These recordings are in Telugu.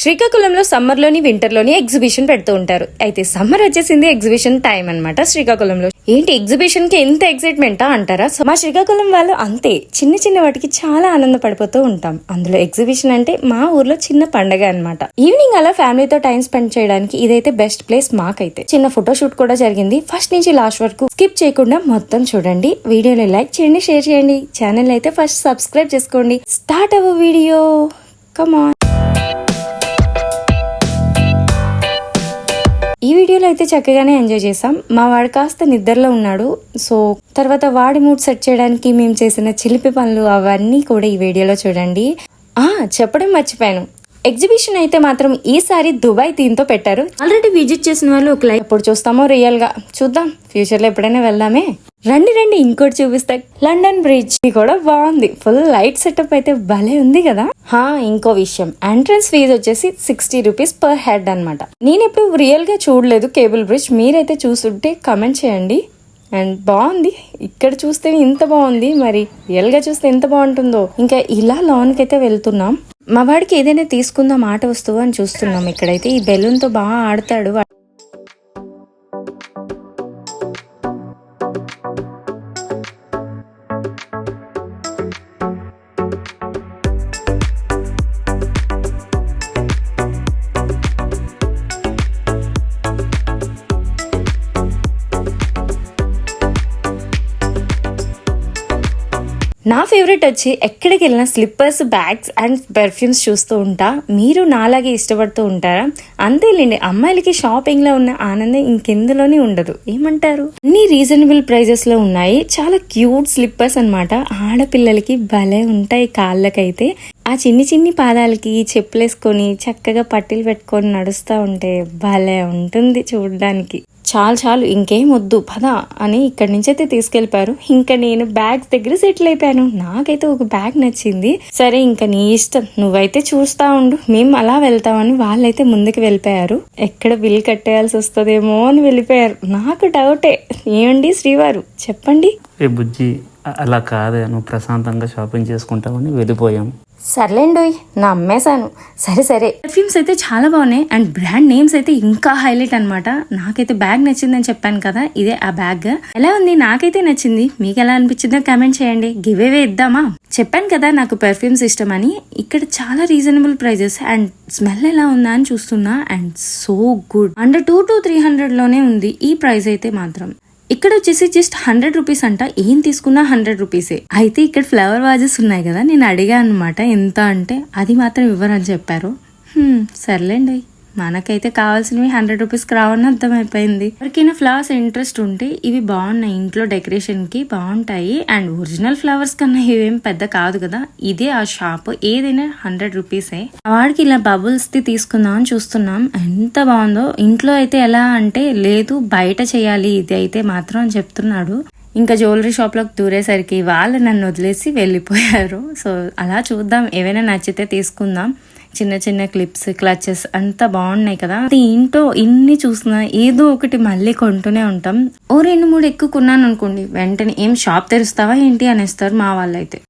శ్రీకాకుళంలో సమ్మర్లోని వింటర్లోని ఎగ్జిబిషన్ పెడుతూ ఉంటారు. అయితే సమ్మర్ వచ్చేసింది, ఎగ్జిబిషన్ టైం అన్నమాట శ్రీకాకుళంలో. ఏంటి ఎగ్జిబిషన్ కి ఎంత ఎక్సైట్మెంటా అంటారా? మా శ్రీకాకుళం వాళ్ళు అంతే, చిన్న చిన్న వాటికి చాలా ఆనందపడిపోతూ ఉంటాం. అందులో ఎగ్జిబిషన్ అంటే మా ఊర్లో చిన్న పండగ అన్నమాట. ఈవినింగ్ అలా ఫ్యామిలీతో టైం స్పెండ్ చేయడానికి ఇదైతే బెస్ట్ ప్లేస్ మాకైతే. చిన్న ఫోటోషూట్ కూడా జరిగింది. ఫస్ట్ నుంచి లాస్ట్ వరకు స్కిప్ చేయకుండా మొత్తం చూడండి. వీడియోని లైక్ చేయండి, షేర్ చేయండి. ఛానల్ అయితే ఫస్ట్ సబ్స్క్రైబ్ చేసుకోండి. స్టార్ట్ అవ్వ వీడియో, కమ్ ఆన్. ఈ వీడియోలో అయితే చక్కగానే ఎంజాయ్ చేసాం. మా వాడు కాస్త నిద్రలో ఉన్నాడు. సో తర్వాత వాడి మూడ్ సెట్ చేయడానికి మేము చేసిన చిలిపి పనులు అవన్నీ కూడా ఈ వీడియోలో చూడండి. చెప్పడం మర్చిపోయాను, ఎగ్జిబిషన్ అయితే మాత్రం ఈసారి దుబాయ్ థీమ్ తో పెట్టారు. ఆల్రెడీ విజిట్ చేసిన వాళ్ళు ఒక లైక్ ఎప్పుడు చూస్తామో రియల్ గా చూద్దాం, ఫ్యూచర్ లో ఎప్పుడైనా వెళ్దామే. రండి ఇంకోటి చూపిస్తా. లండన్ బ్రిడ్జ్ కూడా బాగుంది, ఫుల్ లైట్ సెటప్ అయితే భలే ఉంది కదా. ఇంకో విషయం, ఎంట్రన్స్ ఫీజు వచ్చేసి 60 రూపీస్ పర్ హెడ్ అన్నమాట. నేను ఎప్పుడు రియల్ గా చూడలేదు కేబుల్ బ్రిడ్జ్, మీరైతే చూస్తుంటే కమెంట్ చేయండి. అండ్ బాగుంది, ఇక్కడ చూస్తే ఇంత బాగుంది, మరి రియల్ గా చూస్తే ఎంత బాగుంటుందో. ఇంకా ఇలా లాన్ కి అయితే వెళ్తున్నాం. మా వాడికి ఏదైనా తీసుకుందాం ఆట వస్తువు అని చూస్తున్నాం. ఇక్కడైతే ఈ బెలూన్ తో బాగా ఆడతాడు. నా ఫేవరెట్ వచ్చి ఎక్కడికి వెళ్ళినా స్లిప్పర్స్, బ్యాగ్స్ అండ్ పెర్ఫ్యూమ్స్ చూస్తూ ఉంటా. మీరు నాలాగే ఇష్టపడుతూ ఉంటారా? అంతేలేండి, అమ్మాయిలకి షాపింగ్ లో ఉన్న ఆనందం ఇంకెందులోనే ఉండదు, ఏమంటారు? అన్ని రీజనబుల్ ప్రైజెస్ లో ఉన్నాయి. చాలా క్యూట్ స్లిప్పర్స్ అన్నమాట. ఆడపిల్లలకి భలే ఉంటాయి. కాళ్ళకైతే ఆ చిన్ని పాదాలకి చెప్పులేసుకొని చక్కగా పట్టీలు పెట్టుకొని నడుస్తూ ఉంటే భలే ఉంటుంది చూడడానికి. చాలు ఇంకేం వద్దు పద అని ఇక్కడి నుంచి అయితే తీసుకెళ్లిపారు. ఇంకా నేను బ్యాగ్స్ దగ్గర సెటిల్ అయిపోయాను. నాకైతే ఒక బ్యాగ్ నచ్చింది. సరే ఇంకా నీ ఇష్టం, నువ్వైతే చూస్తా ఉండు, మేము అలా వెళ్తామని వాళ్ళైతే ముందుకు వెళ్ళిపోయారు. ఎక్కడ బిల్ కట్టేయాల్సి వస్తుందేమో అని వెళ్ళిపోయారు. నాకు డౌటే. ఏమండి శ్రీవారు చెప్పండి. ఏ బుజ్జి, అలా కాదే, నువ్వు ప్రశాంతంగా షాపింగ్ చేసుకుంటామని వెళ్ళిపోయాం. సర్లేండోయ్, నా అమ్మేశాను. సరే పర్ఫ్యూమ్స్ అయితే చాలా బాగున్నాయి అండ్ బ్రాండ్ నేమ్స్ అయితే ఇంకా హైలైట్ అన్నమాట. నాకైతే బ్యాగ్ నచ్చిందని చెప్పాను కదా, ఇదే ఆ బ్యాగ్. ఎలా ఉంది? నాకైతే నచ్చింది. మీకు ఎలా అనిపించిందో కామెంట్ చేయండి. గివ్ అవే ఇద్దామా? చెప్పాను కదా నాకు పర్ఫ్యూమ్స్ ఇష్టం అని. ఇక్కడ చాలా రీజనబుల్ ప్రైజెస్ అండ్ స్మెల్ ఎలా ఉందా అని చూస్తున్నా. And so good. Under 200 to 300 లోనే ఉంది ఈ ప్రైస్ అయితే మాత్రం. ఇక్కడ వచ్చేసి జస్ట్ 100 రూపీస్ అంట. ఏం తీసుకున్నా 100 రూపీసే. అయితే ఇక్కడ ఫ్లవర్ వాజెస్ ఉన్నాయి కదా, నేను అడిగా అనమాట ఎంత అంటే అది మాత్రం ఇవ్వరని చెప్పారు. సర్లేండి, మనకైతే కావాల్సినవి 100 రూపీస్కి రావని అర్థమైపోయింది. ఎవరికైనా ఫ్లవర్స్ ఇంట్రెస్ట్ ఉంటే ఇవి బాగున్నాయి, ఇంట్లో డెకరేషన్ కి బాగుంటాయి. అండ్ ఒరిజినల్ ఫ్లవర్స్ కన్నా ఇవేం పెద్ద కాదు కదా. ఇదే ఆ షాప్, ఏదైనా 100 రూపీసే. వాడికి ఇలా బబుల్స్ ది తీసుకుందాం అని చూస్తున్నాం. ఎంత బాగుందో. ఇంట్లో అయితే ఎలా అంటే లేదు బయట చేయాలి ఇది అయితే మాత్రం అని చెప్తున్నాడు. ఇంకా జ్యువెలరీ షాప్ లోకి దూరేసరికి వాళ్ళు నన్ను వదిలేసి వెళ్ళిపోయారు. సో అలా చూద్దాం, ఏవైనా నచ్చితే తీసుకుందాం. చిన్న క్లిప్స్, క్లచెస్ అంతా బాగున్నాయి కదా. ఏంటో ఇన్ని చూసినా ఏదో ఒకటి మళ్ళీ కొంటూనే ఉంటాం. 2-3 ఎక్కువ కొన్నాను అనుకోండి, వెంటనే ఏం షాప్ తెరుస్తావా ఏంటి అనేస్తారు మా వాళ్ళైతే.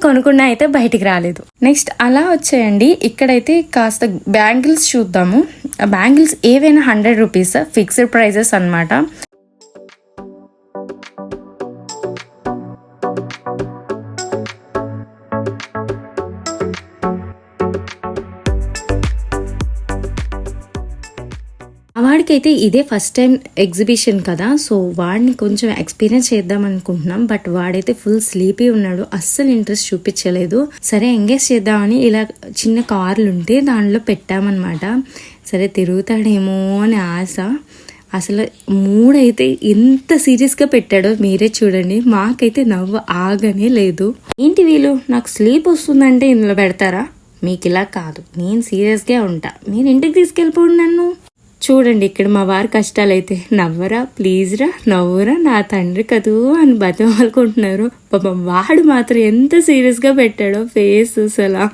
కొనుక్కున్నా అయితే బయటికి రాలేదు. నెక్స్ట్ అలా వచ్చేయండి. ఇక్కడైతే కాస్త బ్యాంగిల్స్ చూద్దాము. బ్యాంగిల్స్ ఏవైనా 100 రూపీస్, ఫిక్స్డ్ ప్రైజెస్ అన్నమాట. వాడికైతే ఇదే ఫస్ట్ టైం ఎగ్జిబిషన్ కదా, సో వాడిని కొంచెం ఎక్స్పీరియన్స్ చేద్దాం అనుకుంటున్నాం. బట్ వాడైతే ఫుల్ స్లీపీ ఉన్నాడు, అస్సలు ఇంట్రెస్ట్ చూపించలేదు. సరే ఎంగేజ్ చేద్దామని ఇలా చిన్న కార్లు ఉంటే దానిలో పెట్టామన్నమాట. సరే తిరుగుతాడేమో అని ఆశ. అసలు మూడైతే ఎంత సీరియస్గా పెట్టాడో మీరే చూడండి. మాకైతే నవ్వు ఆగనే లేదు. ఏంటి వీళ్ళు నాకు స్లీప్ వస్తుందంటే ఇందులో పెడతారా? మీకు ఇలా కాదు, నేను సీరియస్గా ఉంటా, మీరు ఇంటికి తీసుకెళ్ళిపోండి నన్ను. చూడండి ఇక్కడ మా వారి కష్టాలైతే. నవ్వరా ప్లీజ్ రా, నవ్వురా నా తండ్రి కదూ అని బతిమాలుకుంటున్నారు. పాపం వాడు మాత్రం ఎంత సీరియస్గా పెట్టాడో ఫేస్ అసలు.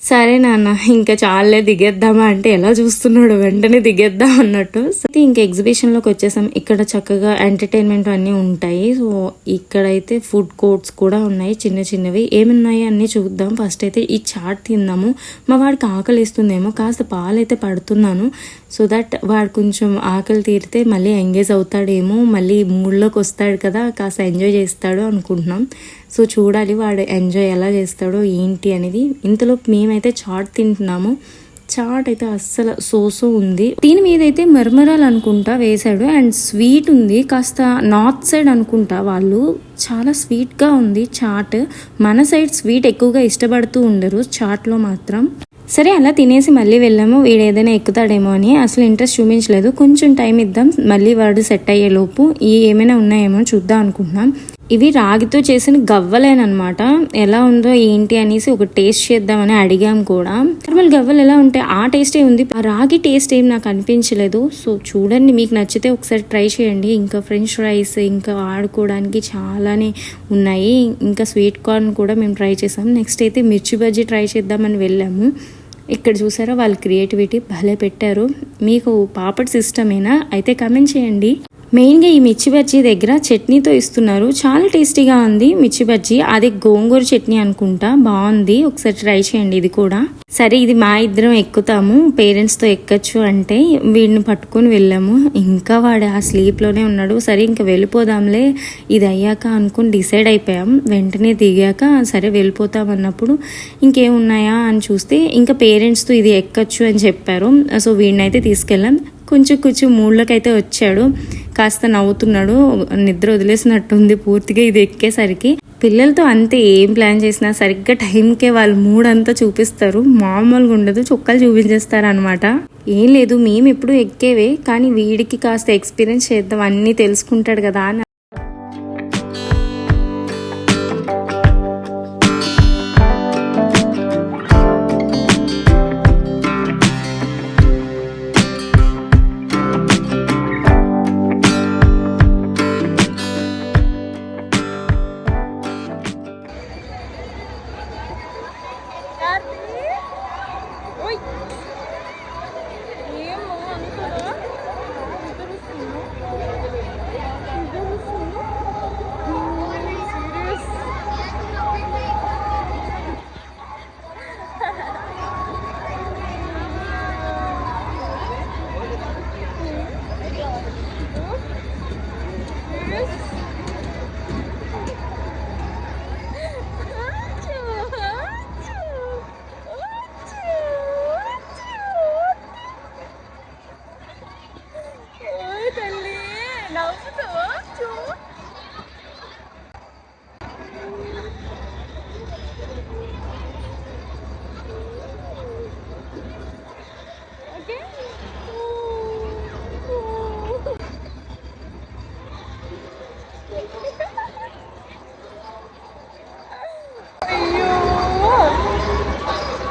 సరే నాన్న ఇంకా చాలే దిగేద్దామా అంటే ఎలా చూస్తున్నాడు, వెంటనే దిగేద్దాం అన్నట్టు. ఇంకా ఎగ్జిబిషన్ లోకి వచ్చేసాం. ఇక్కడ చక్కగా ఎంటర్టైన్మెంట్ అన్నీ ఉంటాయి. సో ఇక్కడైతే ఫుడ్ కోర్ట్స్ కూడా ఉన్నాయి, చిన్న చిన్నవి. ఏమున్నాయి అన్ని చూద్దాం. ఫస్ట్ అయితే ఈ చాట్ తిందాము. మా వాడికి ఆకలి వేస్తుందేమో, కాస్త పాలు అయితే పడుతున్నాను. సో దట్ వాడు కొంచెం ఆకలి తీరితే మళ్ళీ ఎంగేజ్ అవుతాడేమో, మళ్ళీ మూడ్లోకి వస్తాడు కదా, కాస్త ఎంజాయ్ చేస్తాడు అనుకుంటున్నాం. సో చూడాలి వాడు ఎంజాయ్ ఎలా చేస్తాడో ఏంటి అనేది. ఇంతలో మేమైతే చాట్ తింటున్నాము. చాట్ అయితే అస్సలు సోసో ఉంది. దీని మీద అయితే మరమరాలు అనుకుంటా వేసాడు అండ్ స్వీట్ ఉంది. కాస్త నార్త్ సైడ్ అనుకుంటా వాళ్ళు, చాలా స్వీట్గా ఉంది చాట్. మన సైడ్ స్వీట్ ఎక్కువగా ఇష్టపడుతూ ఉండరు చాట్లో మాత్రం. సరే అలా తినేసి మళ్ళీ వెళ్ళాము. వీడు ఏదైనా ఎక్కుతాడేమో అని అసలు ఇంట్రెస్ట్ చూపించలేదు. కొంచెం టైం ఇద్దాం, మళ్ళీ వాడు సెట్ అయ్యే లోపు ఏమైనా ఉన్నాయేమో చూద్దాం అనుకుంటున్నాం. ఇవి రాగితో చేసిన గవ్వలేనమాట. ఎలా ఉందో ఏంటి అనేసి ఒక టేస్ట్ చేద్దామని అడిగాం కూడా. నార్మల్ గవ్వలు ఎలా ఉంటాయి ఆ టేస్టే ఉంది, ఆ రాగి టేస్ట్ ఏం నాకు అనిపించలేదు. సో చూడండి, మీకు నచ్చితే ఒకసారి ట్రై చేయండి. ఇంకా ఫ్రెంచ్ ఫ్రైస్ ఇంకా ఆడుకోవడానికి చాలానే ఉన్నాయి. ఇంకా స్వీట్ కార్న్ కూడా మేము ట్రై చేసాం. నెక్స్ట్ అయితే మిర్చి బజ్జీ ట్రై చేద్దామని వెళ్ళాము. ఇక్కడ చూసారా వాళ్ళ క్రియేటివిటీ భలే పెట్టారు. మీకు పాపడ్ సిస్టమేనా అయితే కమెంట్ చేయండి. మెయిన్గా ఈ మిర్చి బజ్జీ దగ్గర చట్నీతో ఇస్తున్నారు, చాలా టేస్టీగా ఉంది మిర్చి బజ్జీ. అది గోంగూర చట్నీ అనుకుంటా, బాగుంది. ఒకసారి ట్రై చేయండి ఇది కూడా. సరే ఇది మా ఇద్దరం ఎక్కుతాము, పేరెంట్స్తో ఎక్కచ్చు అంటే వీడిని పట్టుకొని వెళ్ళాము. ఇంకా వాడు ఆ స్లీప్లోనే ఉన్నాడు. సరే ఇంకా వెళ్ళిపోదాంలే ఇది అయ్యాక అనుకుని డిసైడ్ అయిపోయాం. వెంటనే దిగాక సరే వెళ్ళిపోతాం అన్నప్పుడు ఇంకేమున్నాయా అని చూస్తే ఇంకా పేరెంట్స్తో ఇది ఎక్కచ్చు అని చెప్పారు. సో వీడినైతే తీసుకెళ్ళాం. కొంచెం మూడ్లోకి అయితే వచ్చాడు, కాస్త నవ్వుతున్నాడు. నిద్ర వదిలేసినట్టుంది పూర్తిగా ఇది ఎక్కేసరికి. పిల్లలతో అంతే, ఏం ప్లాన్ చేసినా సరిగ్గా టైంకే వాళ్ళు మూడంతా చూపిస్తారు, మామూలుగా ఉండదు. చొక్కాలు చూపించేస్తారు అనమాట. ఏం లేదు మేము ఎప్పుడు ఎక్కేవే, కానీ వీడికి కాస్త ఎక్స్పీరియన్స్ చేద్దాం, అన్నీ తెలుసుకుంటాడు కదా అని.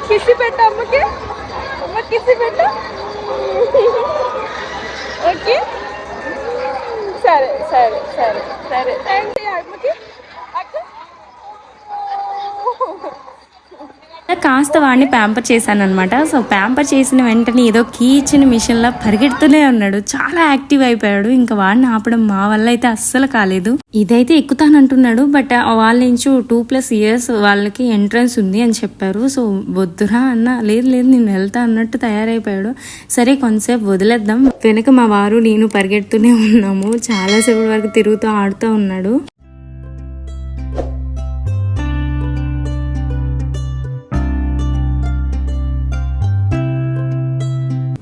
కిసి పెట్ట అమ్మకి, అమ్మ కిసి పెట్ట. ఓకే సరే సరే సరే సరే థ్యాంక్ యూ అమ్మకి. కాస్త వాడిని ప్యాంపర్ చేశాను అనమాట. సో ప్యాంపర్ చేసిన వెంటనే ఏదో కీ ఇచ్చిన మిషన్లా పరిగెడుతూనే ఉన్నాడు, చాలా యాక్టివ్ అయిపోయాడు. ఇంకా వాడిని ఆపడం మా వల్ల అయితే అస్సలు కాలేదు. ఇదైతే ఎక్కుతానంటున్నాడు, బట్ వాళ్ళ నుంచి 2+ years వాళ్ళకి ఎంట్రన్స్ ఉంది అని చెప్పారు. సో వద్దురా అన్న, లేదు లేదు నేను వెళ్తా అన్నట్టు తయారైపోయాడు. సరే కొంతసేపు వదిలేద్దాం. వెనక మా వారు నేను పరిగెడుతూనే ఉన్నాము, చాలాసేపు వరకు తిరుగుతూ ఆడుతూ ఉన్నాడు.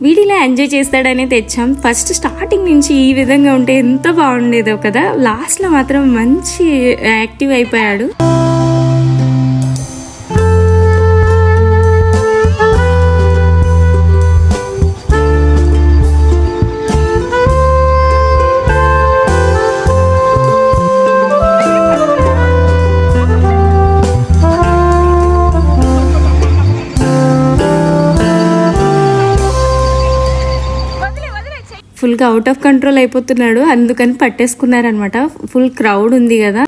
వీడిలా ఎంజాయ్ చేస్తాడనే తెచ్చాం. ఫస్ట్ స్టార్టింగ్ నుంచి ఈ విధంగా ఉంటే ఎంత బాగుండేదో కదా, లాస్ట్లో మాత్రం మంచి యాక్టివ్ అయిపోయాడు. ఫుల్గా అవుట్ ఆఫ్ కంట్రోల్ అయిపోతున్నాడు, అందుకని పట్టేసుకున్నారనమాట. ఫుల్ క్రౌడ్ ఉంది కదా.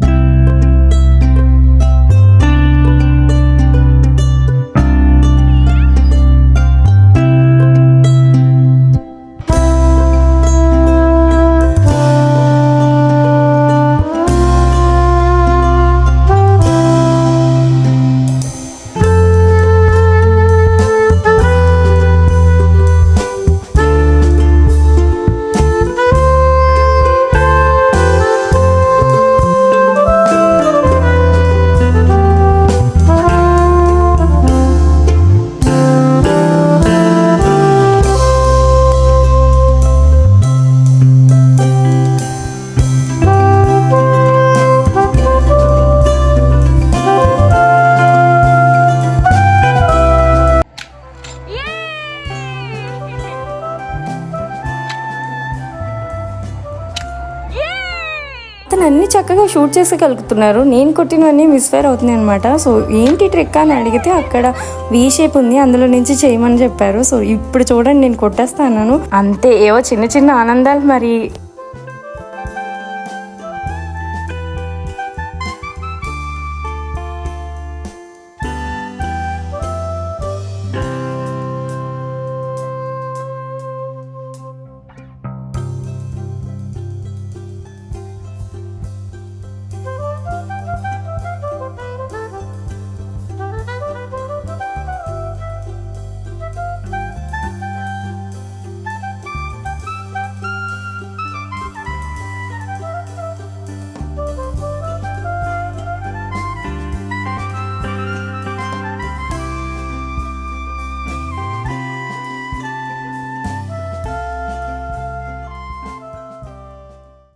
అతను అన్ని చక్కగా షూట్ చేసేగలుగుతున్నారు. నేను కొట్టినవన్నీ మిస్ఫైర్ అవుతున్నాయి అనమాట. సో ఏంటి ట్రిక్ అని అడిగితే అక్కడ వీ షేప్ ఉంది, అందులో నుంచి చేయమని చెప్పారు. సో ఇప్పుడు చూడండి నేను కొట్టేస్తాను అంతే. ఏవో చిన్న చిన్న ఆనందాలు మరి.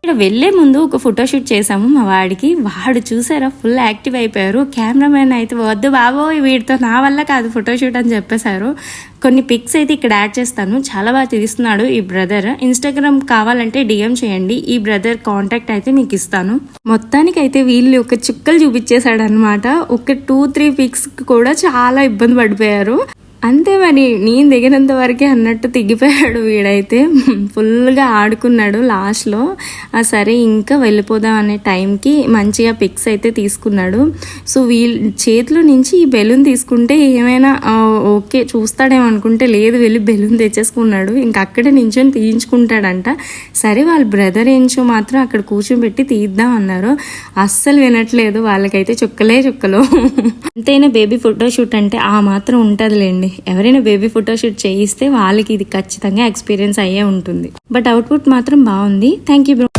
ఇక్కడ వెళ్లే ముందు ఒక ఫోటోషూట్ చేసాము మా వాడికి. వాడు చూసారా ఫుల్ యాక్టివ్ అయిపోయారు. కెమెరామెన్ అయితే వద్దు బాబోయ్ వీడితో నా వల్ల కాదు ఫోటోషూట్ అని చెప్పేశారు. కొన్ని పిక్స్ అయితే ఇక్కడ యాడ్ చేస్తాను. చాలా బాగా తీస్తున్నాడు ఈ బ్రదర్. ఇన్స్టాగ్రామ్ కావాలంటే డిఎం చేయండి, ఈ బ్రదర్ కాంటాక్ట్ అయితే మీకు ఇస్తాను. మొత్తానికి అయితే వీళ్ళు ఒక చుక్కలు చూపించేశాడు అనమాట. ఒక 2-3 పిక్స్ కూడా చాలా ఇబ్బంది పడిపోయారు. అంతే మరి నేను దిగినంత వరకే అన్నట్టు తిగిపోయాడు వీడైతే. ఫుల్గా ఆడుకున్నాడు లాస్ట్లో. సరే ఇంకా వెళ్ళిపోదాం అనే టైంకి మంచిగా పిక్స్ అయితే తీసుకున్నాడు. సో వీళ్ళ చేతిలో నుంచి ఈ బెలూన్ తీసుకుంటే ఏమైనా ఓకే చూస్తాడేమో అనుకుంటే లేదు, వెళ్ళి బెలూన్ తెచ్చేసుకున్నాడు. ఇంకా అక్కడే నించొని తీయించుకుంటాడంట. సరే వాళ్ళ బ్రదర్ ఏంచో మాత్రం అక్కడ కూర్చోబెట్టి తీద్దాం అన్నారు. అస్సలు వినట్లేదు, వాళ్ళకైతే చుక్కలే చుక్కలు. అంతైనా బేబీ ఫోటోషూట్ అంటే ఆ మాత్రం ఉంటుందిలేండి. ఎవరైనా బేబీ ఫోటోషూట్ చేయిస్తే వాళ్ళకి ఇది ఖచ్చితంగా ఎక్స్పీరియన్స్ అయ్యే ఉంటుంది. బట్ అవుట్పుట్ మాత్రం బాగుంది. Thank you bro.